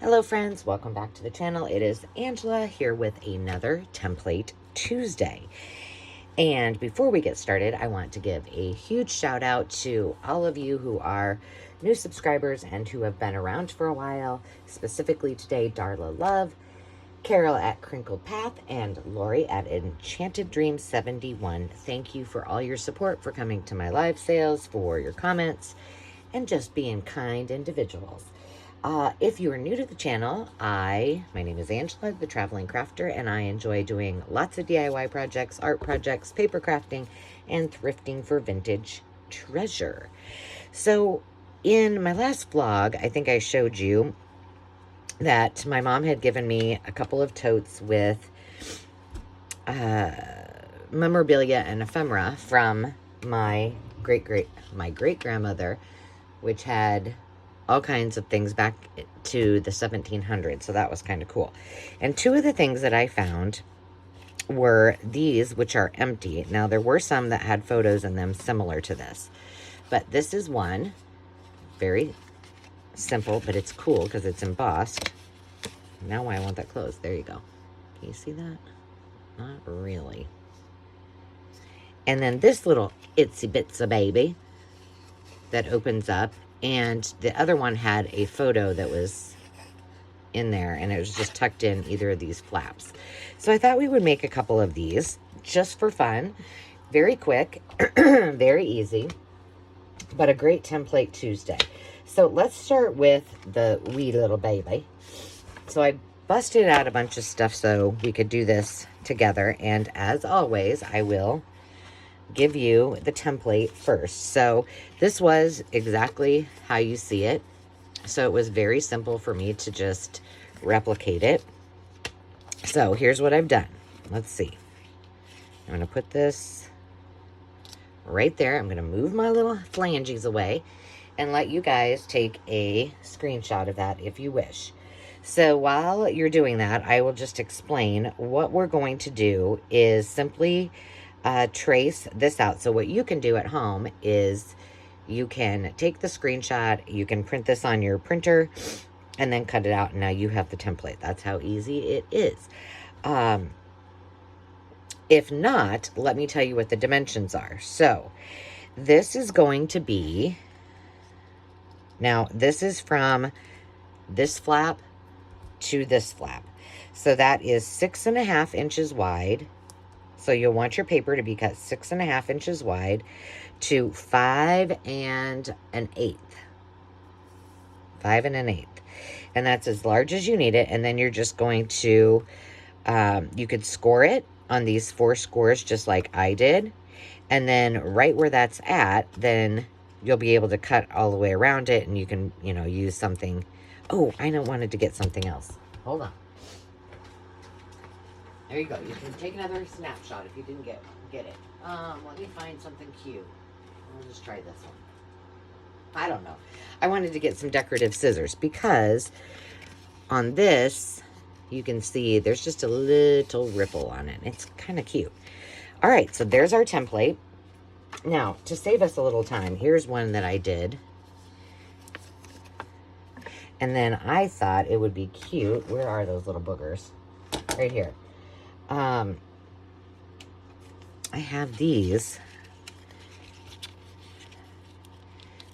Hello friends, welcome back to the channel. It is Angela here with another Template Tuesday. And before we get started, I want to give a huge shout out to all of you who are new subscribers and who have been around for a while. Specifically today, Darla Love, Carol at Crinkled Path, and Lori at Enchanted Dream 71. Thank you for all your support, for coming to my live sales, for your comments, and just being kind individuals. If you are new to the channel, my name is Angela, the Traveling Crafter, and I enjoy doing lots of DIY projects, art projects, paper crafting, and thrifting for vintage treasure. So in my last vlog, I think I showed you that my mom had given me a couple of totes with memorabilia and ephemera from my great-grandmother, which had all kinds of things back to the 1700s. So that was kind of cool. And two of the things that I found were these, which are empty. Now, there were some that had photos in them similar to this. But this is one. Very simple, but it's cool because it's embossed. Now why I want that closed. There you go. Can you see that? Not really. And then this little itsy bitsy baby that opens up. And the other one had a photo that was in there, and it was just tucked in either of these flaps. So I thought we would make a couple of these just for fun. Very quick, very easy, but a great Template Tuesday. So let's start with the wee little baby. So I busted out a bunch of stuff so we could do this together. And as always, I will give you the template first. So this was exactly how you see it. So it was very simple for me to just replicate it. So here's what I've done. Let's see. I'm going to put this right there. I'm going to move my little flanges away and let you guys take a screenshot of that if you wish. So while you're doing that, I will just explain what we're going to do is simply trace this out. So what you can do at home is you can take the screenshot, you can print this on your printer, and then cut it out, and now you have the template. That's how easy it is. If not, let me tell you what the dimensions are. So this is going to be, now this is from this flap to this flap. So that is 6.5 inches wide. So you'll want your paper to be cut 6.5 inches wide to 5 1/8. 5 1/8. And that's as large as you need it. And then you're just going to, you could score it on these 4 scores just like I did. And then right where that's at, then you'll be able to cut all the way around it. And you can, use something. Oh, I wanted to get something else. Hold on. There you go. You can take another snapshot if you didn't get it. Let me find something cute. I'll just try this one. I don't know. I wanted to get some decorative scissors because on this, you can see there's just a little ripple on it. It's kind of cute. All right, so there's our template. Now, to save us a little time, here's one that I did. And then I thought it would be cute. Where are those little boogers? Right here. I have these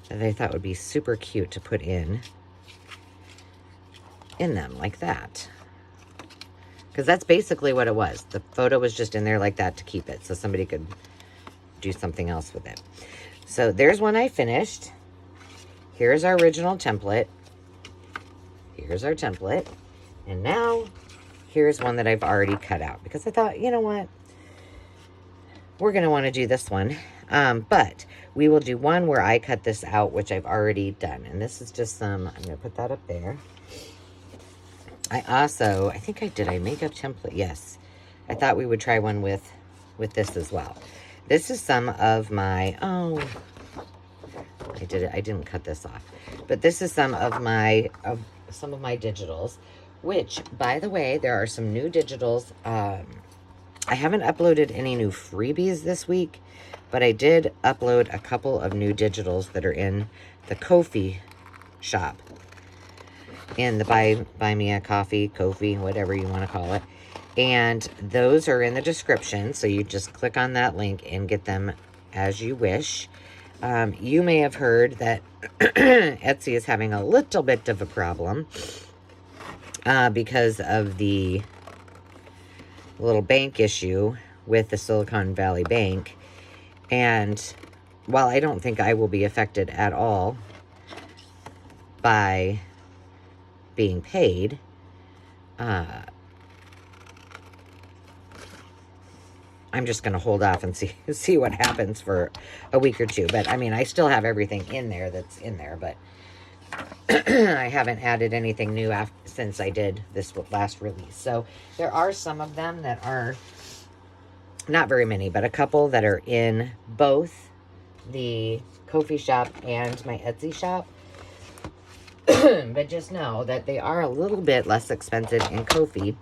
that I thought would be super cute to put in them like that. Because that's basically what it was. The photo was just in there like that to keep it so somebody could do something else with it. So there's one I finished. Here's our original template. Here's our template. And now here's one that I've already cut out because I thought, you know what? We're going to want to do this one. But we will do one where I cut this out, which I've already done. And this is just some, I'm going to put that up there. I think did I make a template? Yes. I thought we would try one with this as well. This is some of my, I didn't cut this off. But this is some of my digitals. Which, by the way, there are some new digitals. I haven't uploaded any new freebies this week, but I did upload a couple of new digitals that are in the Ko-fi shop. in the buy me a coffee, Ko-fi, whatever you want to call it. And those are in the description, so you just click on that link and get them as you wish. You may have heard that Etsy is having a little bit of a problem because of the little bank issue with the Silicon Valley Bank. And while I don't think I will be affected at all by being paid, I'm just going to hold off and see what happens for a week or two. But, I mean, I still have everything in there that's in there. But I haven't added anything new since I did this last release. So, there are some of them that are, not very many, but a couple that are in both the Ko-fi shop and my Etsy shop. But just know that they are a little bit less expensive in Ko-fi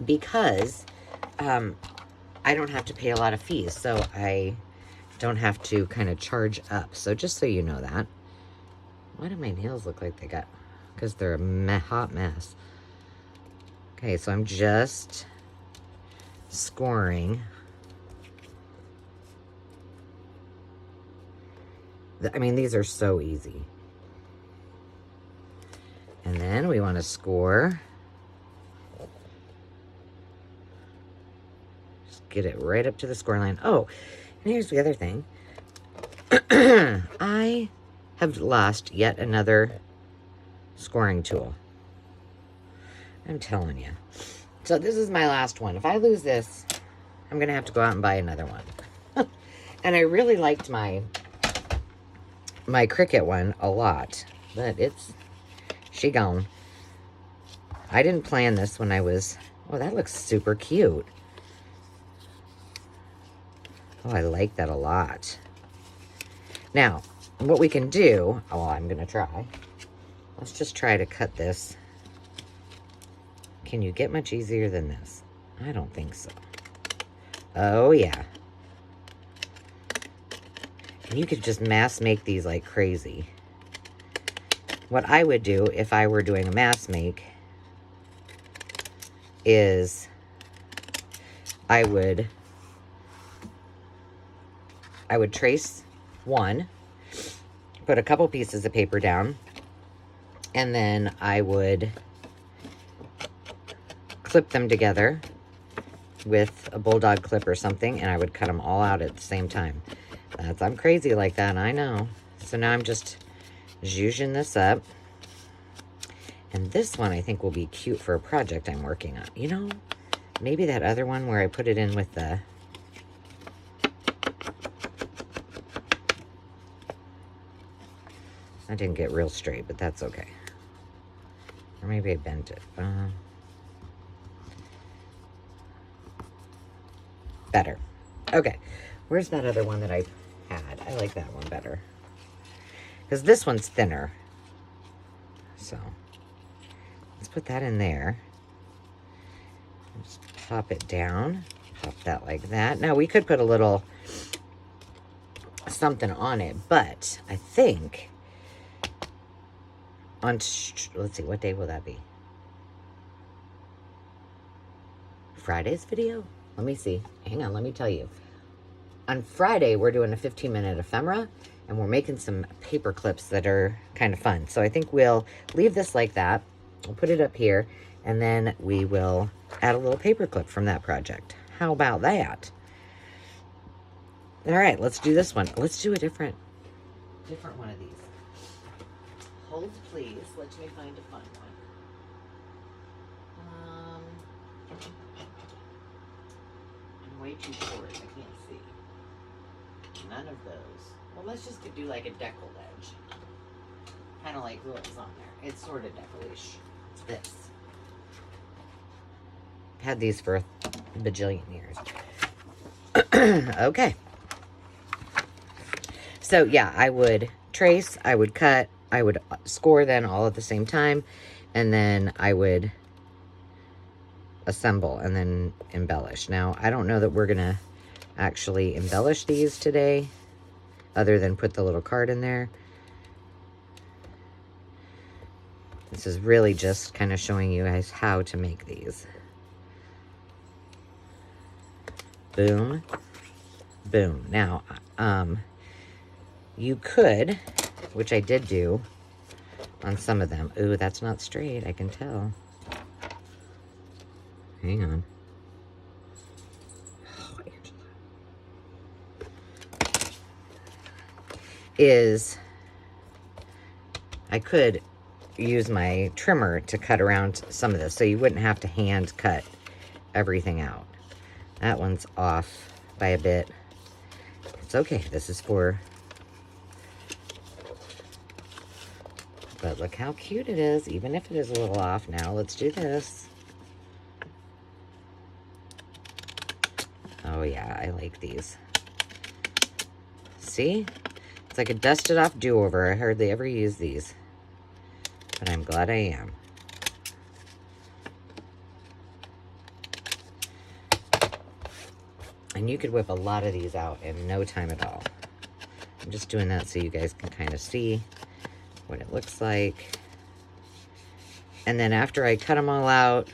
because I don't have to pay a lot of fees, so I don't have to kind of charge up. So just so you know that. Why do my nails look like they got... Because they're a hot mess. Okay, so I'm just scoring. I mean, these are so easy. And then we want to score. Just get it right up to the score line. Oh, and here's the other thing. I have lost yet another scoring tool. I'm telling you. So this is my last one. If I lose this, I'm going to have to go out and buy another one. And I really liked my Cricut one a lot. But she gone. I didn't plan this when I was... Oh, that looks super cute. Oh, I like that a lot. Now, what we can do... Oh, I'm going to try. Let's just try to cut this. Can you get much easier than this? I don't think so. Oh, yeah. And you could just mass make these like crazy. What I would do if I were doing a mass make is I would trace one, put a couple pieces of paper down, and then I would clip them together with a bulldog clip or something, and I would cut them all out at the same time. I'm crazy like that, I know. So now I'm just zhuzhing this up. And this one I think will be cute for a project I'm working on. You know, maybe that other one where I put it in with the... I didn't get real straight, but that's okay. Or maybe I bent it. Better. Okay. Where's that other one that I had? I like that one better. Because this one's thinner. So, let's put that in there. Just pop it down. Pop that like that. Now, we could put a little something on it, but I think on... Let's see, what day will that be? Friday's video? Let me see. Hang on, let me tell you. On Friday, we're doing a 15-minute ephemera, and we're making some paper clips that are kind of fun. So I think we'll leave this like that. We'll put it up here, and then we will add a little paper clip from that project. How about that? All right, let's do this one. Let's do a different one of these. Hold, please. Let me find a fun one. I'm way too short. I can't see. None of those. Well, let's just do like a deckled edge. Kind of like what was on there. It's sort of deckle-ish. It's this. I've had these for a bajillion years. Okay. So, yeah, I would trace, I would cut, I would score then all at the same time, and then I would assemble and then embellish. Now, I don't know that we're going to actually embellish these today, other than put the little card in there. This is really just kind of showing you guys how to make these. Boom, boom. Now, you could, which I did do on some of them. Ooh, that's not straight, I can tell. Hang on. Oh, Angela. I could use my trimmer to cut around some of this, so you wouldn't have to hand cut everything out. That one's off by a bit. It's okay. This is for... But look how cute it is, even if it is a little off. Now let's do this. Oh yeah, I like these. See? It's like a dusted off do-over. I hardly ever use these, but I'm glad I am. And you could whip a lot of these out in no time at all. I'm just doing that so you guys can kind of see what it looks like. And then after I cut them all out,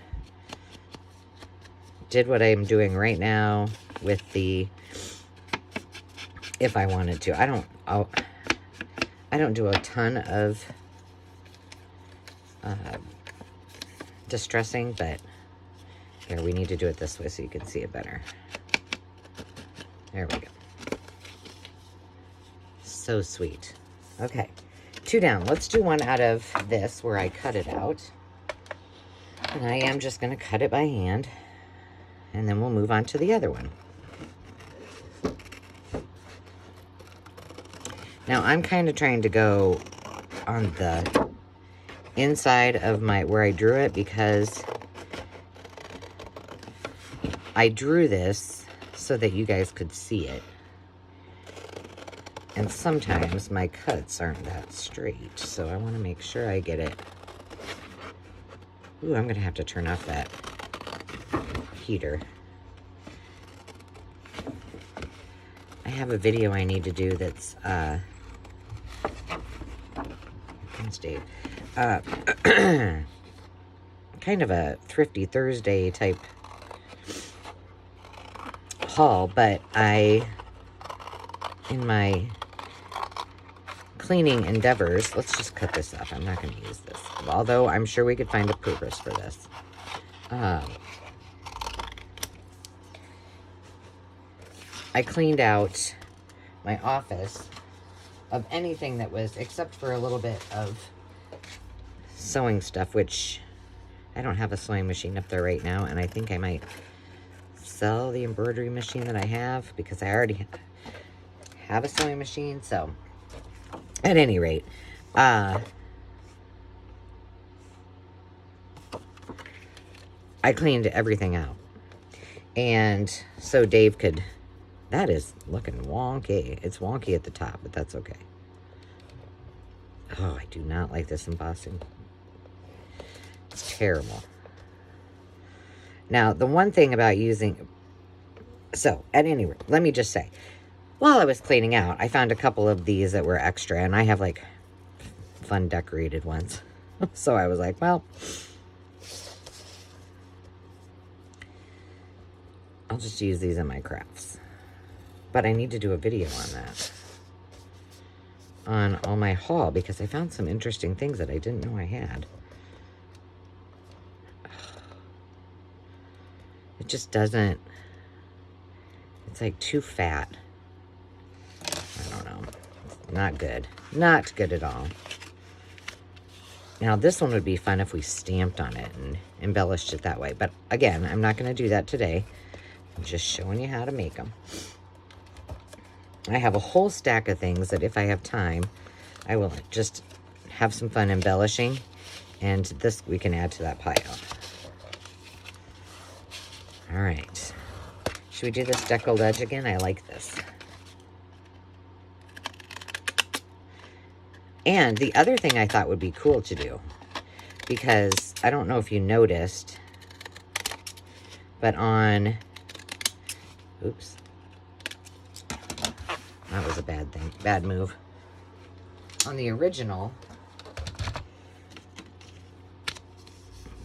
did what I'm doing right now with the, if I wanted to. I don't do a ton of distressing, but here, we need to do it this way so you can see it better. There we go. So sweet. Okay, 2 down. Let's do one out of this where I cut it out. And I am just going to cut it by hand. And then we'll move on to the other one. Now, I'm kind of trying to go on the inside of my, where I drew it, because I drew this so that you guys could see it. And sometimes my cuts aren't that straight, so I want to make sure I get it. Ooh, I'm going to have to turn off that heater. I have a video I need to do that's, here comes Dave. Kind of a Thrifty Thursday type haul, but in my cleaning endeavors, let's just cut this up. I'm not going to use this, although I'm sure we could find a purpose for this. I cleaned out my office of anything that was, except for a little bit of sewing stuff, which I don't have a sewing machine up there right now, and I think I might sell the embroidery machine that I have, because I already have a sewing machine. So at any rate, I cleaned everything out, and so Dave could, that is looking wonky. It's wonky at the top, but that's okay. Oh, I do not like this embossing. It's terrible. Now, the one thing about using... So, at any rate, let me just say, while I was cleaning out, I found a couple of these that were extra, and I have, like, fun decorated ones. So I was like, well, I'll just use these in my crafts. But I need to do a video on that, on all my haul, because I found some interesting things that I didn't know I had. It just doesn't, it's like too fat. I don't know. Not good. Not good at all. Now, this one would be fun if we stamped on it and embellished it that way. But again, I'm not going to do that today. I'm just showing you how to make them. I have a whole stack of things that if I have time, I will just have some fun embellishing. And this we can add to that pile. All right. Should we do this deckled edge again? I like this. And the other thing I thought would be cool to do, because I don't know if you noticed, but on, oops, that was a bad thing, bad move. On the original,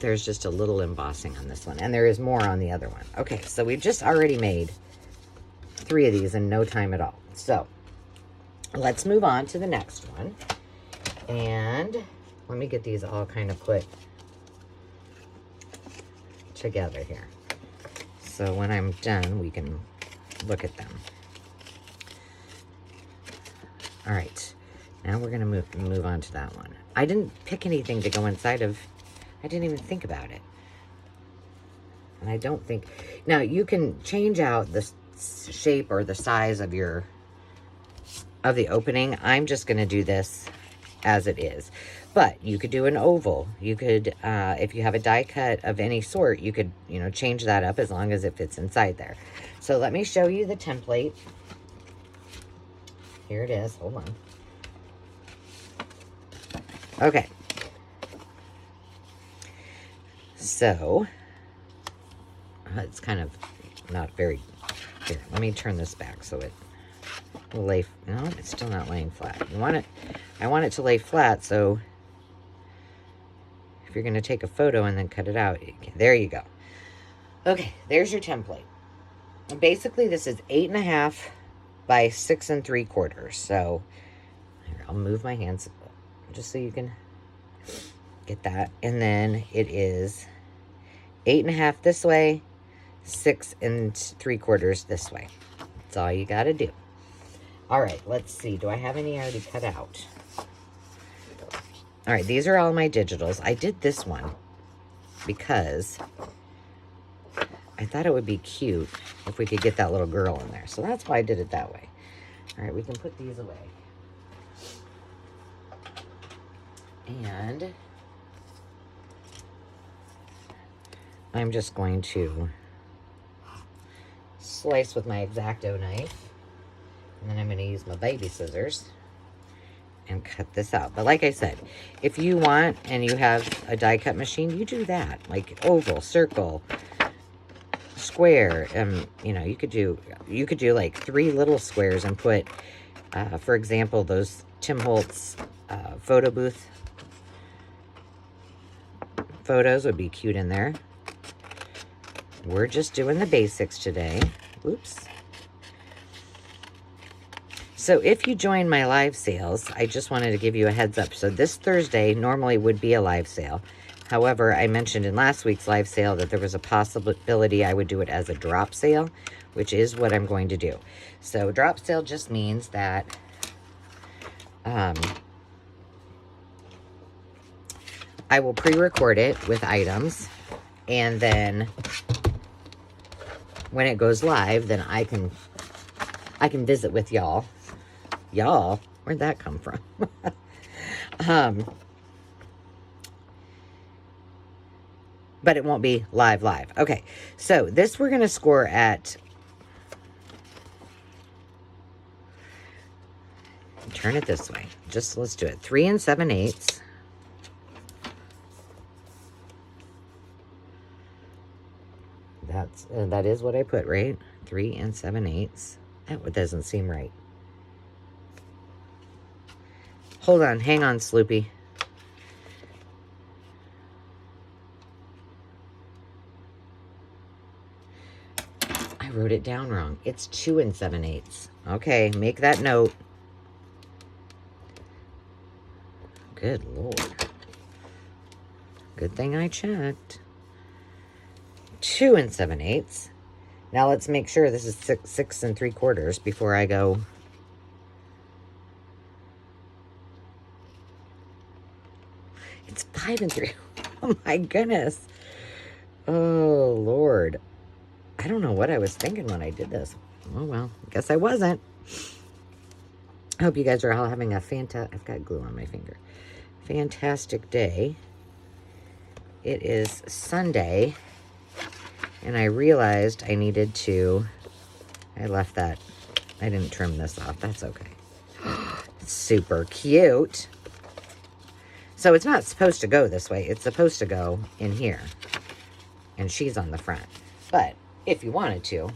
there's just a little embossing on this one, and there is more on the other one. Okay, so we've just already made 3 of these in no time at all. So let's move on to the next one. And let me get these all kind of put together here. So when I'm done, we can look at them. All right, now we're gonna move on to that one. I didn't pick anything to go inside of. I didn't even think about it. And I don't think, now you can change out the shape or the size of the opening. I'm just gonna do this as it is. But you could do an oval. You could, if you have a die cut of any sort, you could, you know, change that up as long as it fits inside there. So let me show you the template. Here it is. Hold on. Okay. So, it's kind of not very, here, let me turn this back so it will lay, no, it's still not laying flat. I want it to lay flat, so if you're going to take a photo and then cut it out, there you go. Okay, there's your template. Basically, this is 8.5 by 6 3/4. So, here, I'll move my hands just so you can get that. And then it is 8.5 this way, 6 3/4 this way. That's all you got to do. All right, let's see. Do I have any already cut out? All right, these are all my digitals. I did this one because I thought it would be cute if we could get that little girl in there. So that's why I did it that way. All right, we can put these away. And I'm just going to slice with my X-Acto knife. And then I'm going to use my baby scissors and cut this out. But like I said, if you want and you have a die cut machine, you do that. Like oval, circle, square. You know, you could do like 3 little squares and put, for example, those Tim Holtz photo booth photos would be cute in there. We're just doing the basics today. Oops. So if you join my live sales, I just wanted to give you a heads up. So this Thursday normally would be a live sale. However, I mentioned in last week's live sale that there was a possibility I would do it as a drop sale, which is what I'm going to do. So drop sale just means that I will pre-record it with items, and then when it goes live, then I can visit with y'all. Y'all, where'd that come from? But it won't be live. Okay, so this we're going to score at, turn it this way. Just let's do it. 3 7/8. That is what I put, right? 3 7/8. That doesn't seem right. Hold on, hang on, Sloopy. I wrote it down wrong. It's 2 7/8. Okay, make that note. Good Lord. Good thing I checked. 2 7/8. Now let's make sure this is 6 3/4 before I go. It's 5 3. Oh my goodness. Oh Lord. I don't know what I was thinking when I did this. Oh well, I guess I wasn't. I hope you guys are all having a I've got glue on my finger. Fantastic day. It is Sunday. And I realized I needed to, I left that, I didn't trim this off. That's okay. Super cute. So it's not supposed to go this way. It's supposed to go in here. And she's on the front. But if you wanted to,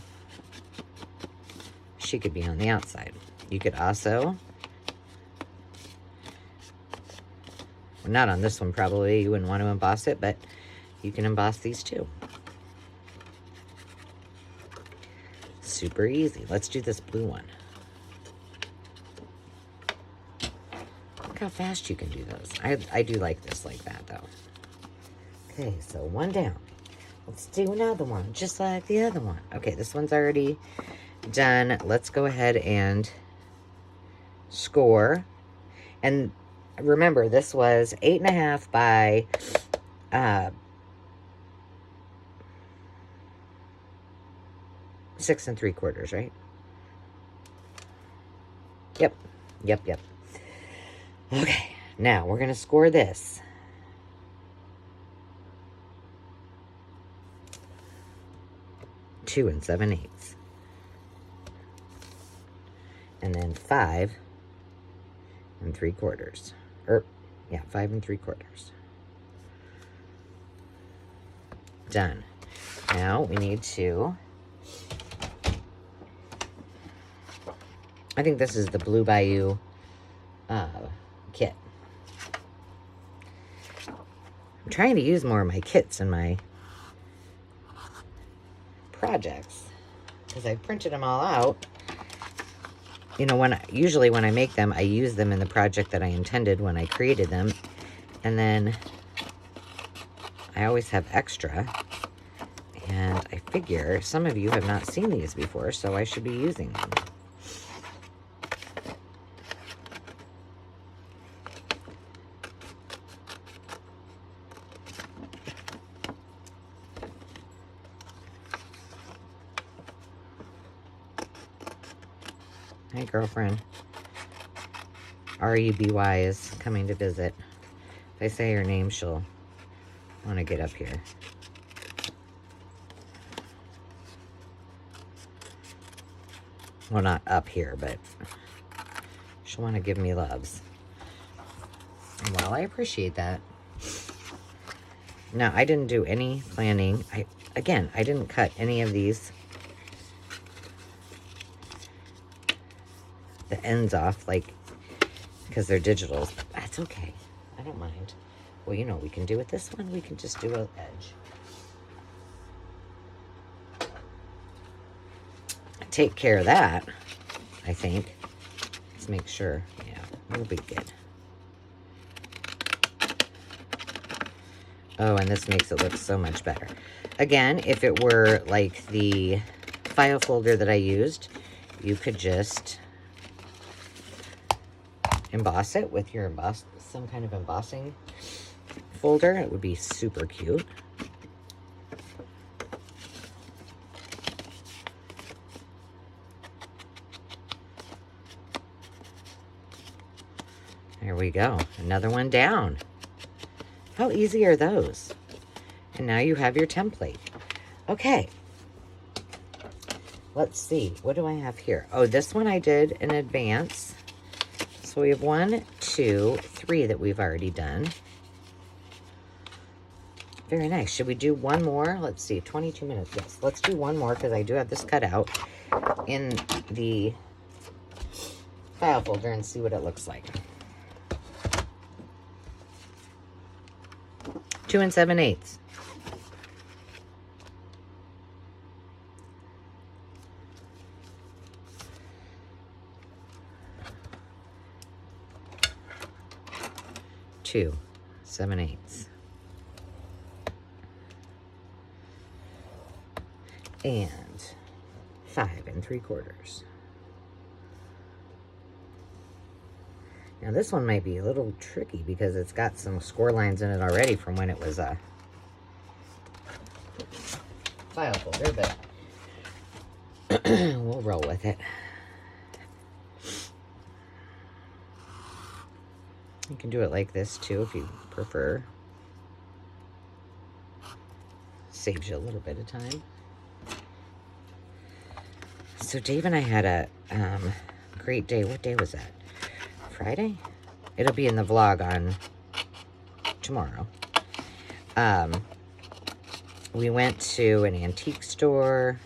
she could be on the outside. You could also, not on this one probably, you wouldn't want to emboss it, but you can emboss these too. Super easy. Let's do this blue one. Look how fast you can do those. I do like this like that, though. Okay, so one down. Let's do another one, just like the other one. Okay, this one's already done. Let's go ahead and score. And remember, this was 8.5 by 6 3/4, right? Yep. Okay, now we're gonna score this. Two and 7/8, and then 5 3/4, or yeah, 5 3/4. Done. Now we need to. I think this is the Blue Bayou kit. I'm trying to use more of my kits in my projects because I printed them all out. You know, usually when I make them, I use them in the project that I intended when I created them, and then I always have extra. And I figure some of you have not seen these before, so I should be using them. Hey, girlfriend. R-U-B-Y is coming to visit. If I say her name, she'll want to get up here. Well, not up here, but she'll want to give me loves. Well, I appreciate that. Now, I didn't do any planning. I didn't cut any of these. The ends off, like, because they're digitals. That's okay. I don't mind. Well, you know, we can do with this one. We can just do an edge. Take care of that, I think. Let's make sure. Yeah, we'll be good. Oh, and this makes it look so much better. Again, if it were like the file folder that I used, you could just emboss it with your some kind of embossing folder. It would be super cute. There we go. Another one down. How easy are those? And now you have your template. Okay. Let's see. What do I have here? Oh, this one I did in advance. So we have 1, 2, 3 that we've already done. Very nice. Should we do one more? Let's see. 22 minutes. Yes. Let's do one more because I do have this cut out in the file folder and see what it looks like. 2 7/8. Two 7/8. And 5 3/4. Now this one might be a little tricky because it's got some score lines in it already from when it was a file folder, but we'll roll with it. You can do it like this too if you prefer. Saves you a little bit of time. So Dave and I had a great day. What day was that? Friday? It'll be in the vlog on tomorrow. We went to an antique store.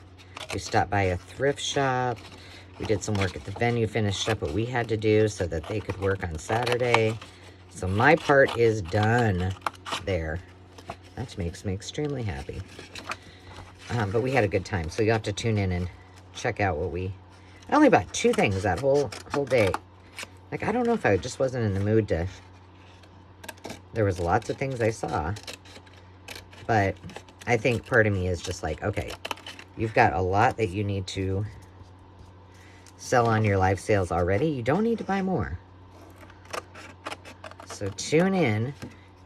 We stopped by a thrift shop. We did some work at the venue, finished up what we had to do so that they could work on Saturday. So my part is done there. That makes me extremely happy. But we had a good time, so you'll have to tune in and check out what we... I only bought 2 things that whole day. Like, I don't know if I just wasn't in the mood to... There was lots of things I saw. But I think part of me is just like, okay, you've got a lot that you need to sell on your live sales already. You don't need to buy more. So tune in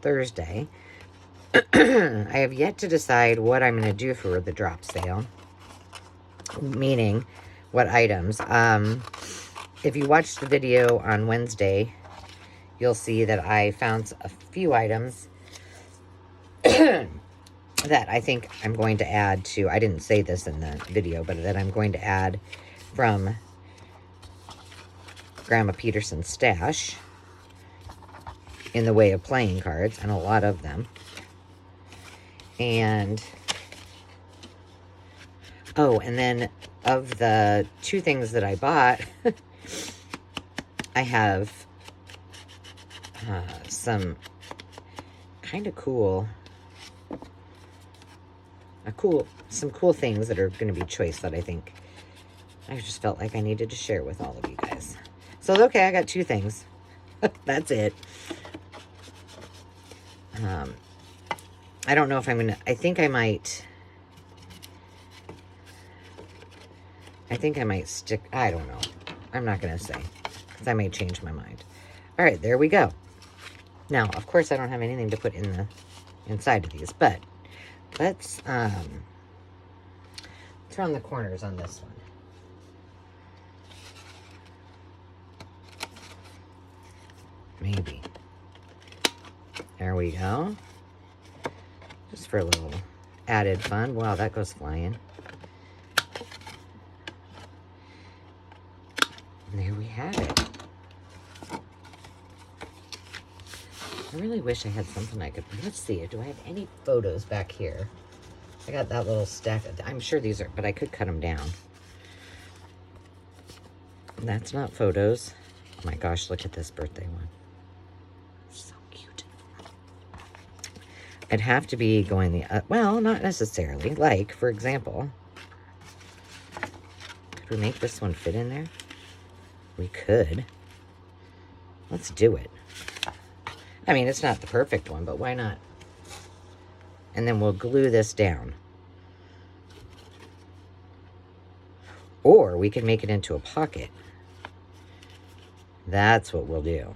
Thursday. I have yet to decide what I'm going to do for the drop sale. Meaning, what items. If you watched the video on Wednesday, you'll see that I found a few items that I think I'm going to add to... I didn't say this in the video, but that I'm going to add from Grandma Peterson's stash in the way of playing cards, and a lot of them. And, oh, and then of the 2 things that I bought, I have some kind of cool, some cool things that are going to be choice that I think I just felt like I needed to share with all of you guys. So, okay, I got 2 things. That's it. I don't know if I'm going to... I think I might stick... I don't know. I'm not going to say, because I may change my mind. All right, there we go. Now, of course, I don't have anything to put in the inside of these, but let's turn the corners on this one. Maybe. There we go. Just for a little added fun. Wow, that goes flying. And there we have it. I really wish I had something I could... Let's see. Do I have any photos back here? I got that little stack. I'm sure these are... But I could cut them down. That's not photos. Oh my gosh, look at this birthday one. So cute. I'd have to be going the... well, not necessarily. Like, for example... Could we make this one fit in there? We could. Let's do it. I mean, it's not the perfect one, but why not? And then we'll glue this down. Or we can make it into a pocket. That's what we'll do.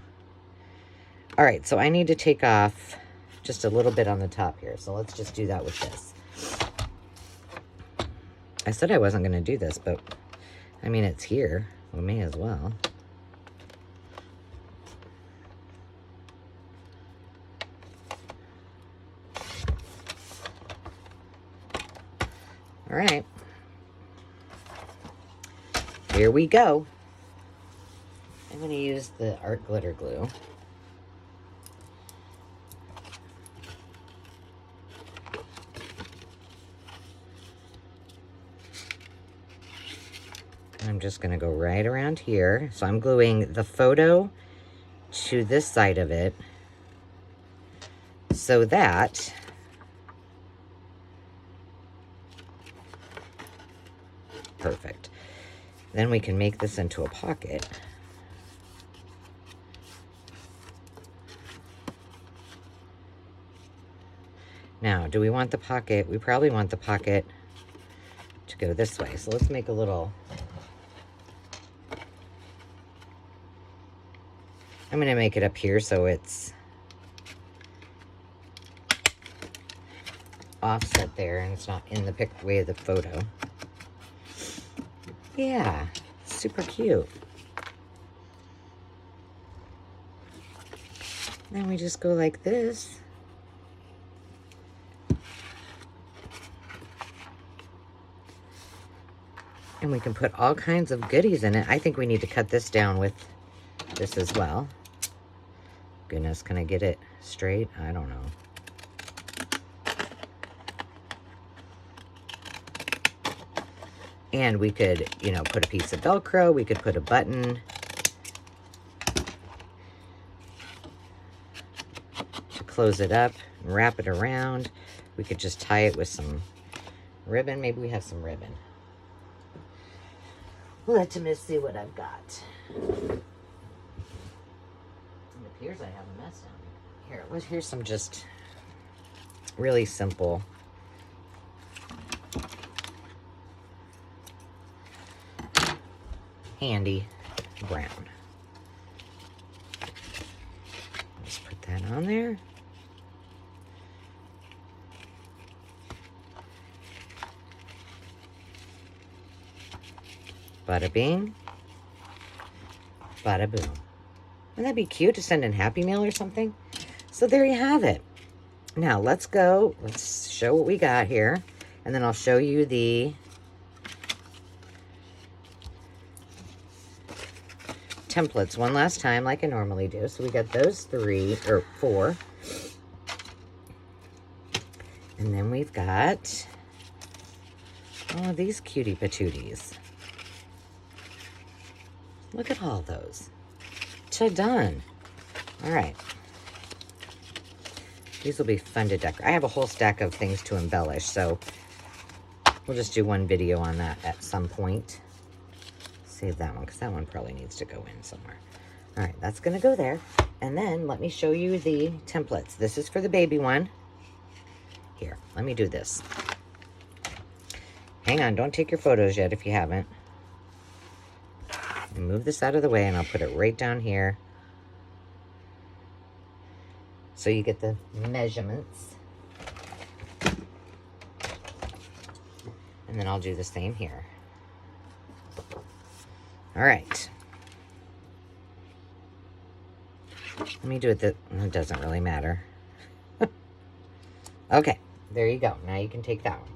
All right, so I need to take off just a little bit on the top here. So let's just do that with this. I said I wasn't going to do this, but I mean, it's here. We may as well. All right. Here we go. I'm going to use the art glitter glue. I'm just going to go right around here. So I'm gluing the photo to this side of it so that perfect. Then we can make this into a pocket. Now, do we want the pocket? We probably want the pocket to go this way. So let's make a little... I'm going to make it up here so it's offset there and it's not in the way of the photo. Yeah, super cute. Then we just go like this. And we can put all kinds of goodies in it. I think we need to cut this down with this as well. Goodness, can I get it straight? I don't know. And we could, you know, put a piece of Velcro. We could put a button to close it up and wrap it around. We could just tie it with some ribbon. Maybe we have some ribbon. Let me see what I've got. It appears I have a mess down here. Here's some just really simple handy brown. Just put that on there. Bada bing, bada boom. Wouldn't that be cute to send in Happy Mail or something? So there you have it. Now let's go. Let's show what we got here. And then I'll show you the templates one last time like I normally do. So we got those 3 or 4. And then we've got all of these cutie patooties. Look at all those. Ta-done. All right. These will be fun to decorate. I have a whole stack of things to embellish, so we'll just do one video on that at some point. Save that one, because that one probably needs to go in somewhere. All right, that's going to go there. And then let me show you the templates. This is for the baby one. Here, let me do this. Hang on, don't take your photos yet if you haven't. And move this out of the way, and I'll put it right down here so you get the measurements. And then I'll do the same here. All right. Let me do it. It doesn't really matter. Okay, there you go. Now you can take that one.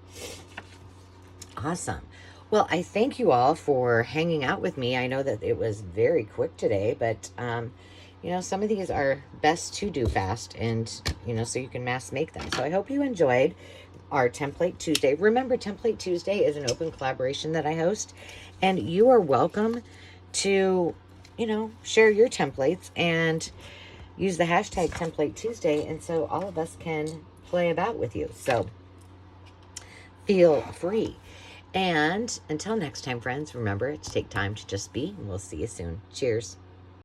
Awesome. Well, I thank you all for hanging out with me. I know that it was very quick today, but, you know, some of these are best to do fast and, you know, so you can mass make them. So I hope you enjoyed our Template Tuesday. Remember, Template Tuesday is an open collaboration that I host, and you are welcome to, you know, share your templates and use the hashtag Template Tuesday, and so all of us can play about with you. So feel free. And until next time, friends, remember to take time to just be, and we'll see you soon. Cheers.